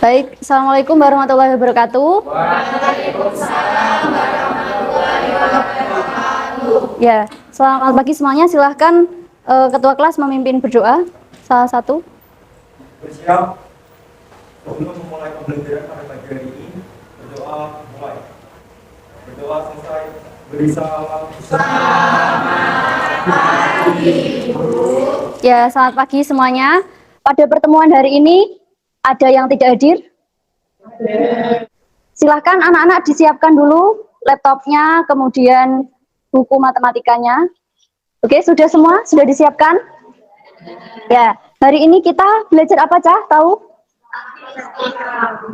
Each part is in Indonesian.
Baik, Assalamualaikum warahmatullahi wabarakatuh. Waalaikumsalam warahmatullahi wabarakatuh. Ya, selamat pagi semuanya. Silahkan Ketua kelas memimpin berdoa. Salah satu. Bersiap. Sebelum memulai pembelajaran pada pagi hari ini, berdoa mulai. Berdoa selesai. Beri salam. Selamat pagi, Bu. Ya, selamat pagi semuanya. Pada pertemuan hari ini, ada yang tidak hadir? Silahkan anak-anak disiapkan dulu laptopnya, kemudian buku matematikanya. Oke, sudah semua? Sudah disiapkan? Ya, hari ini kita belajar apa, Cah? Tahu?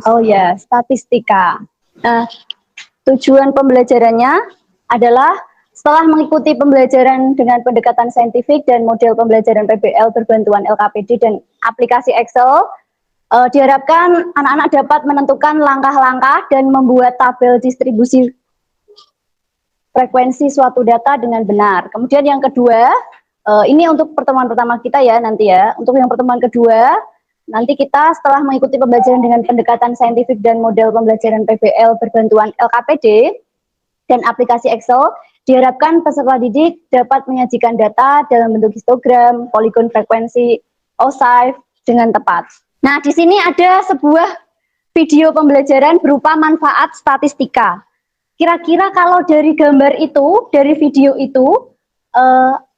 Oh ya, statistika. Nah, tujuan pembelajarannya adalah setelah mengikuti pembelajaran dengan pendekatan saintifik dan model pembelajaran PBL berbantuan LKPD dan aplikasi Excel, diharapkan anak-anak dapat menentukan langkah-langkah dan membuat tabel distribusi frekuensi suatu data dengan benar. Kemudian yang kedua, ini untuk pertemuan pertama kita ya nanti ya. Untuk yang pertemuan kedua, nanti kita setelah mengikuti pembelajaran dengan pendekatan saintifik dan model pembelajaran PBL berbantuan LKPD dan aplikasi Excel, diharapkan peserta didik dapat menyajikan data dalam bentuk histogram, poligon frekuensi, OSIF dengan tepat. Nah, di sini ada sebuah video pembelajaran berupa manfaat statistika. Kira-kira kalau dari gambar itu, dari video itu,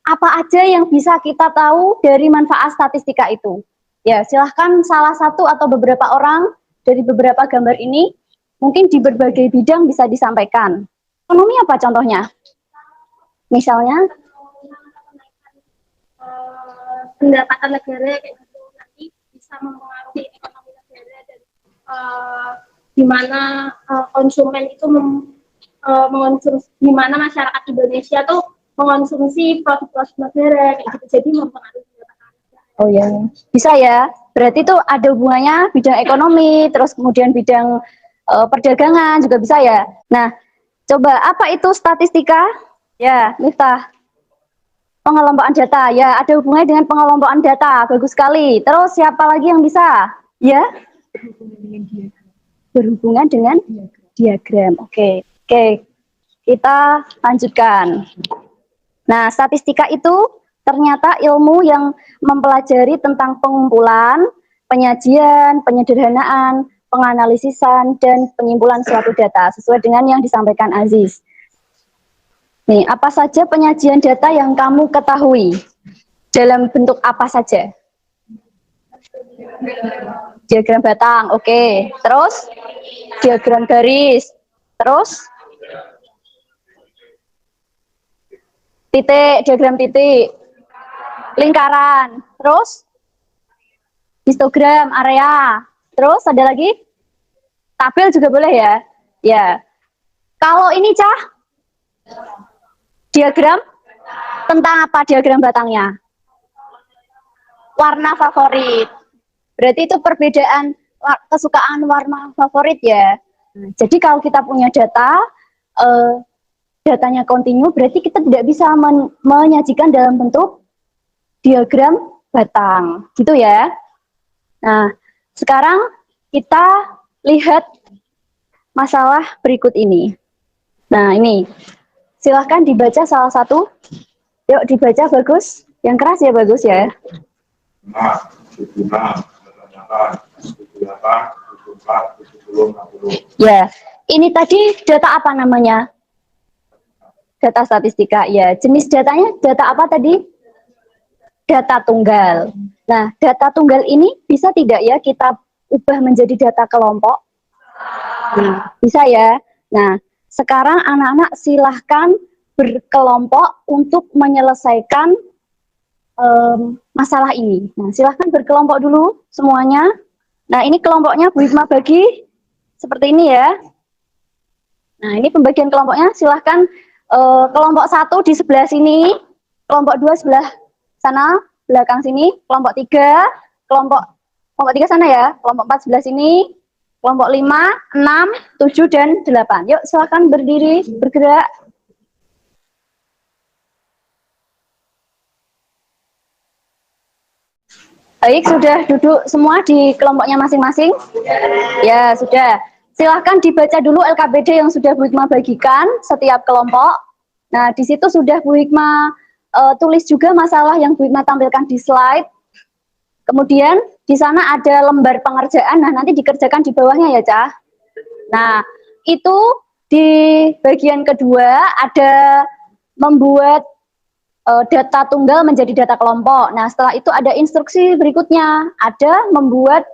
apa aja yang bisa kita tahu dari manfaat statistika itu? Ya, silahkan salah satu atau beberapa orang dari beberapa gambar ini, mungkin di berbagai bidang bisa disampaikan. Ekonomi apa contohnya? Misalnya? Pendapatan negara kayak gitu nanti bisa mempengaruhi ekonomi negara dan di mana konsumen itu mengonsumsi, di mana masyarakat Indonesia tuh mengonsumsi produk-produk negara kayak gitu, jadi mempengaruhi pendapatan negara. Oh ya, bisa ya. Berarti itu ada hubungannya bidang ekonomi, terus kemudian bidang perdagangan juga bisa ya. Nah, coba apa itu statistika? Ya, Miftah. Pengelompokan data, ya ada hubungannya dengan pengelompokan data, bagus sekali. Terus siapa lagi yang bisa? Ya? Berhubungan dengan diagram. Oke, kita lanjutkan. Nah, statistika itu ternyata ilmu yang mempelajari tentang pengumpulan, penyajian, penyederhanaan, penganalisisan, dan penyimpulan suatu data sesuai dengan yang disampaikan Aziz. Nih, apa saja penyajian data yang kamu ketahui? Dalam bentuk apa saja? Diagram batang, oke. Terus? Diagram garis. Terus? Titik, diagram titik. Lingkaran. Terus? Histogram, area. Terus ada lagi? Tabel juga boleh ya? Ya. Kalau ini, Cah? Diagram? Tentang apa diagram batangnya? Warna favorit. Berarti itu perbedaan kesukaan warna favorit ya. Jadi kalau kita punya data, datanya kontinu, berarti kita tidak bisa menyajikan dalam bentuk diagram batang. Gitu ya. Nah, sekarang kita lihat masalah berikut ini. Nah, ini. Silahkan dibaca salah satu. Yuk dibaca, bagus. Yang keras ya, bagus ya. Ya, ini tadi data apa namanya? Data statistika. Ya, jenis datanya data apa tadi? Data tunggal. Nah, data tunggal ini bisa tidak ya kita ubah menjadi data kelompok? Nah, bisa ya. Nah, sekarang anak-anak silahkan berkelompok untuk menyelesaikan masalah ini. Nah, silahkan berkelompok dulu semuanya. Nah, ini kelompoknya Bu Hikmah bagi seperti ini ya. Nah, ini pembagian kelompoknya. Silahkan kelompok 1 di sebelah sini, kelompok 2 sebelah sana, belakang sini, kelompok 3, kelompok 3 sana ya, kelompok 4 sebelah sini, kelompok 5, 6, 7, dan 8. Yuk, silahkan berdiri, bergerak. Baik, sudah duduk semua di kelompoknya masing-masing? Ya, sudah. Silahkan dibaca dulu LKPD yang sudah Bu Hikmah bagikan setiap kelompok. Nah, di situ sudah Bu Hikmah tulis juga masalah yang Bu Hikmah tampilkan di slide. Kemudian di sana ada lembar pengerjaan, nah nanti dikerjakan di bawahnya ya, Cah. Nah, itu di bagian kedua ada membuat data tunggal menjadi data kelompok. Nah, setelah itu ada instruksi berikutnya, ada membuat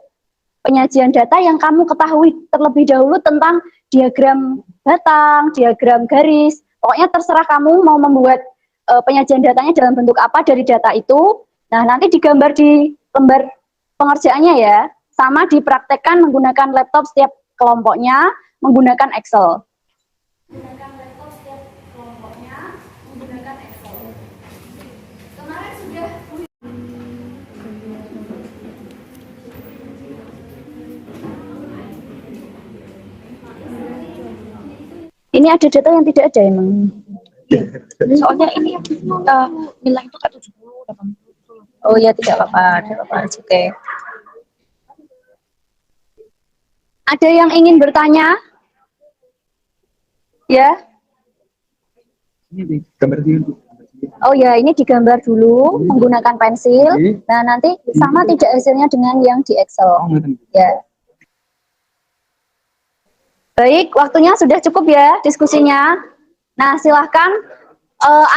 penyajian data yang kamu ketahui terlebih dahulu tentang diagram batang, diagram garis. Pokoknya terserah kamu mau membuat penyajian datanya dalam bentuk apa dari data itu. Nah, nanti digambar di lembar pengerjaannya ya. Sama dipraktekkan menggunakan laptop setiap kelompoknya, menggunakan Excel. Menggunakan laptop setiap kelompoknya, menggunakan Excel. Kemarin sudah ini ada data yang tidak ada emang. Soalnya ini nilai itu kan 70, 80. Oh ya, tidak apa-apa, tidak apa-apa. Oke. Ada yang ingin bertanya? Ya? Ini gambar dulu. Oh ya, ini digambar dulu menggunakan pensil. Nah, nanti sama tidak hasilnya dengan yang di Excel. Ya. Baik, waktunya sudah cukup ya diskusinya. Nah, silahkan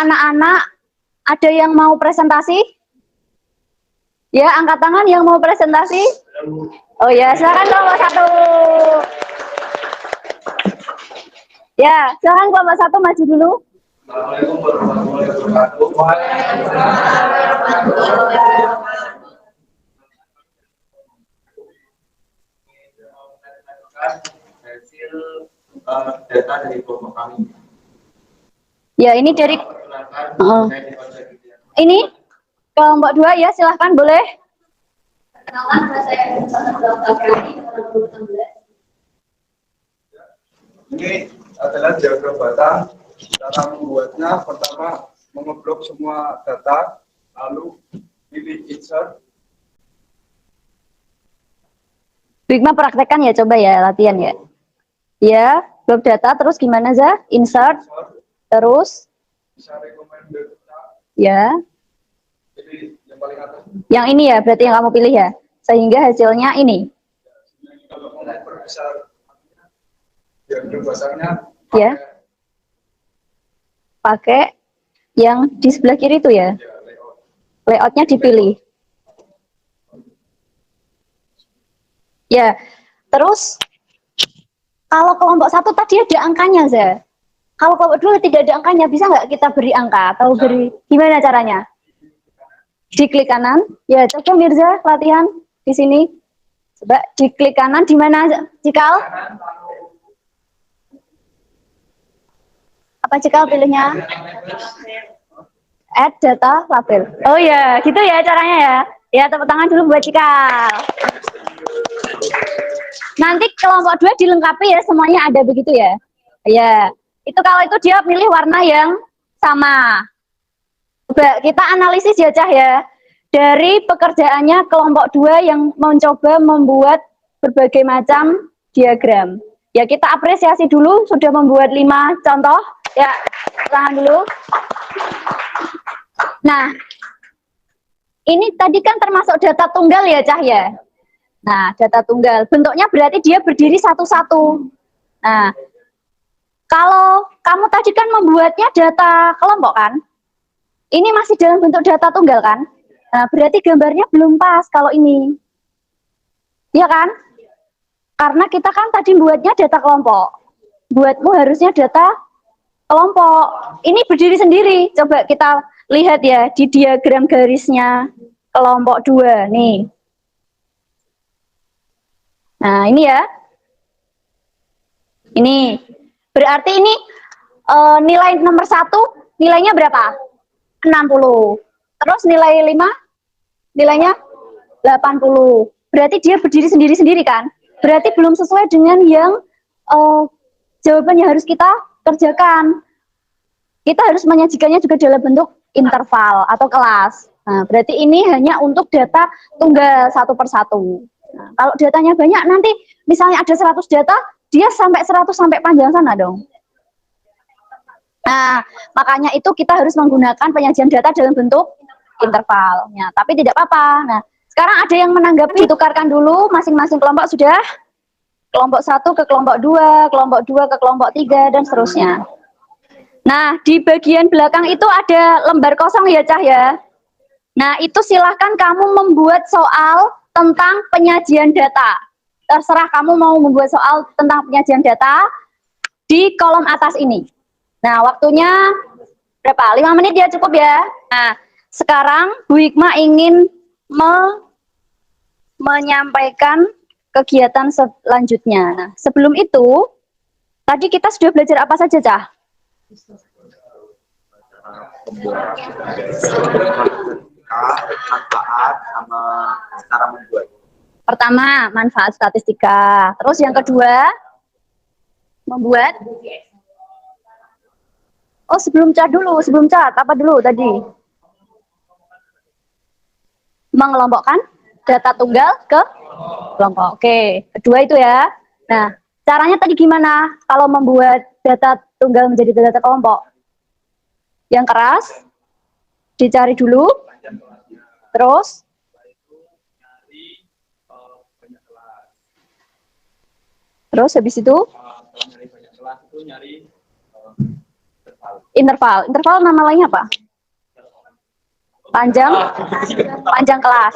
anak-anak ada yang mau presentasi? Ya, angkat tangan yang mau presentasi. Oh ya, silakan kelompok 1. Ya, silakan kelompok 1 maju dulu. Assalamualaikum warahmatullahi wabarakatuh. Hasil data dari kelompok kami. Ya, ini dari ini kelompok 2 ya, silahkan boleh. Ini adalah diagram batang. Cara membuatnya, pertama mengeblok semua data, lalu pilih insert. Bigma praktekkan ya, coba ya, latihan ya. Ya, blok data, terus gimana, Za? Insert, terus? Bisa recommended. Ya. Pilih yang paling atas. Yang ini ya, berarti yang kamu pilih ya. Sehingga hasilnya ini. Kalau mau memperbesar diagram batangnya, Ya. Pakai yang di sebelah kiri itu ya. Layoutnya dipilih. Ya, terus kalau kelompok 1 tadi ada angkanya, Za. Kalau kelompok 2 tidak ada angkanya, bisa nggak kita beri angka atau beri gimana caranya? Diklik kanan. Ya, coba Mirza latihan di sini. Coba diklik kanan di mana, Cikal? Apa Cikal pilihnya? Add data label. Oh ya, gitu ya caranya ya. Ya, tepuk tangan dulu buat Cikal. Nanti kelompok 2 dilengkapi ya, semuanya ada begitu ya. Ya, itu kalau itu dia pilih warna yang sama. Coba kita analisis ya, Cah ya. Dari pekerjaannya kelompok 2 yang mencoba membuat berbagai macam diagram. Ya, kita apresiasi dulu sudah membuat 5 contoh. Ya, tangan dulu. Nah, ini tadi kan termasuk data tunggal ya, Cah ya. Nah, data tunggal. Bentuknya berarti dia berdiri satu-satu. Nah, kalau kamu tadi kan membuatnya data kelompok kan? Ini masih dalam bentuk data tunggal kan? Nah, berarti gambarnya belum pas kalau ini. Iya kan? Karena kita kan tadi buatnya data kelompok. Buatmu harusnya data kelompok. Ini berdiri sendiri. Coba kita lihat ya di diagram garisnya kelompok 2 nih. Nah, ini ya. Ini berarti ini nilai nomor 1 nilainya berapa? 60. Terus nilai 5 nilainya 80. Berarti dia berdiri sendiri-sendiri kan? Berarti belum sesuai dengan yang jawaban yang harus kita kerjakan. Kita harus menyajikannya juga dalam bentuk interval atau kelas. Nah, berarti ini hanya untuk data tunggal satu per satu. Nah, kalau datanya banyak nanti misalnya ada 100 data, dia sampai 100 sampai panjang sana dong. Nah, makanya itu kita harus menggunakan penyajian data dalam bentuk interval. Ya, tapi tidak apa-apa. Nah, sekarang ada yang menanggapi, tukarkan dulu masing-masing kelompok sudah. Kelompok 1 ke kelompok 2, kelompok 2 ke kelompok 3, dan seterusnya. Nah, di bagian belakang itu ada lembar kosong ya, Cah ya. Nah, itu silahkan kamu membuat soal tentang penyajian data. Terserah kamu mau membuat soal tentang penyajian data di kolom atas ini. Nah, waktunya berapa? 5 menit ya, cukup ya. Nah, sekarang Bu Hikmah ingin menyampaikan kegiatan selanjutnya. Nah, sebelum itu, tadi kita sudah belajar apa saja, Cah? Manfaat sama cara membuat. Pertama, manfaat statistika. Terus yang kedua, membuat. Oh, sebelum cat dulu, sebelum cat, apa dulu tadi? Mengelompokkan data tunggal ke kelompok. Oke, kedua itu ya. Nah, caranya tadi gimana? Kalau membuat data tunggal menjadi data kelompok? Yang keras, dicari dulu. Terus? Terus habis itu? Interval. Interval nama lainnya apa? Panjang kelas.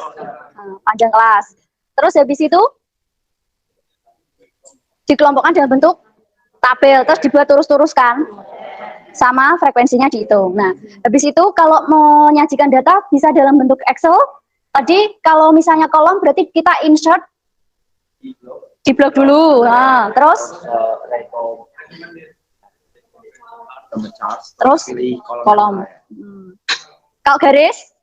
Panjang kelas. Terus habis itu dikelompokkan dalam bentuk tabel, terus dibuat turus-turuskan sama frekuensinya dihitung. Nah, habis itu kalau mau menyajikan data bisa dalam bentuk Excel. Tadi kalau misalnya kolom berarti kita insert di blok dulu. Nah, terus kolom. Kalau garis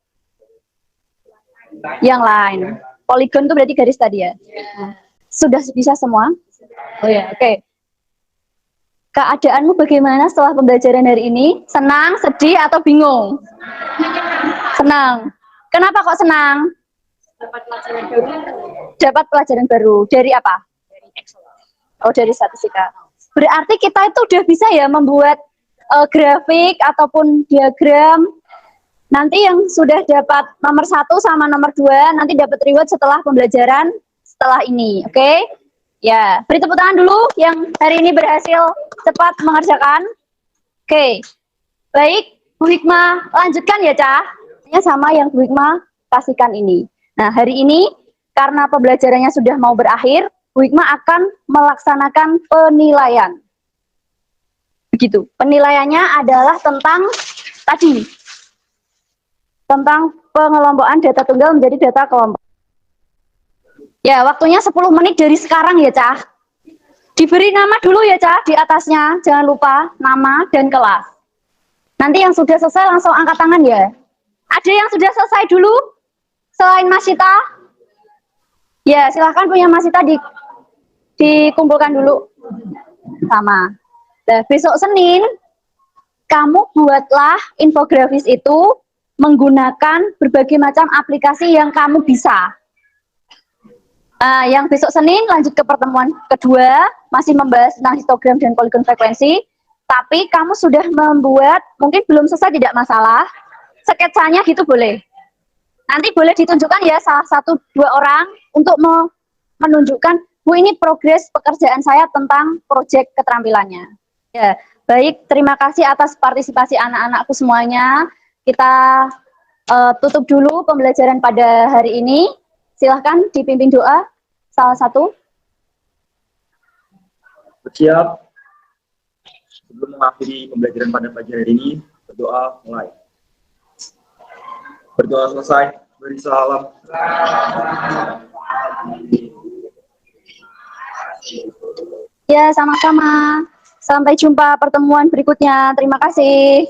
yang lain. Poligon itu berarti garis tadi ya. Sudah bisa semua? Oh ya, oke. Keadaanmu bagaimana setelah pembelajaran hari ini? Senang, sedih, atau bingung? Senang. Kenapa kok senang? Dapat pelajaran baru. Dari apa? Oh, dari statistika. Berarti kita itu udah bisa ya membuat grafik ataupun diagram. Nanti yang sudah dapat nomor 1 sama nomor 2 nanti dapat reward setelah pembelajaran setelah ini. Oke? Ya, beri tepuk tangan dulu yang hari ini berhasil cepat mengerjakan. Oke. Baik, Bu Hikmah lanjutkan ya, Cah. Ini sama yang Bu Hikmah kasihkan ini. Nah, hari ini karena pembelajarannya sudah mau berakhir, Bu Hikmah akan melaksanakan penilaian. Begitu. Penilaiannya adalah tentang tadi. Tentang pengelompokan data tunggal menjadi data kelompok. Ya, waktunya 10 menit dari sekarang ya, Cah. Diberi nama dulu ya, Cah, di atasnya. Jangan lupa nama dan kelas. Nanti yang sudah selesai langsung angkat tangan ya. Ada yang sudah selesai dulu? Selain Mas Sita? Ya, silahkan punya Mas Sita dikumpulkan dulu. Sama. Nah, besok Senin, kamu buatlah infografis itu menggunakan berbagai macam aplikasi yang kamu bisa. Yang besok Senin lanjut ke pertemuan kedua, masih membahas tentang histogram dan poligon frekuensi, tapi kamu sudah membuat, mungkin belum selesai tidak masalah, sketsanya gitu boleh. Nanti boleh ditunjukkan ya salah 1-2 orang untuk menunjukkan, Bu ini progres pekerjaan saya tentang proyek keterampilannya. Ya, baik, terima kasih atas partisipasi anak-anakku semuanya. Kita tutup dulu pembelajaran pada hari ini. Silahkan dipimpin doa salah satu. Bersiap. Sebelum mengakhiri pembelajaran pada pagi hari ini, berdoa mulai. Berdoa selesai, beri salam. Ya, sama-sama. Sampai jumpa pertemuan berikutnya. Terima kasih.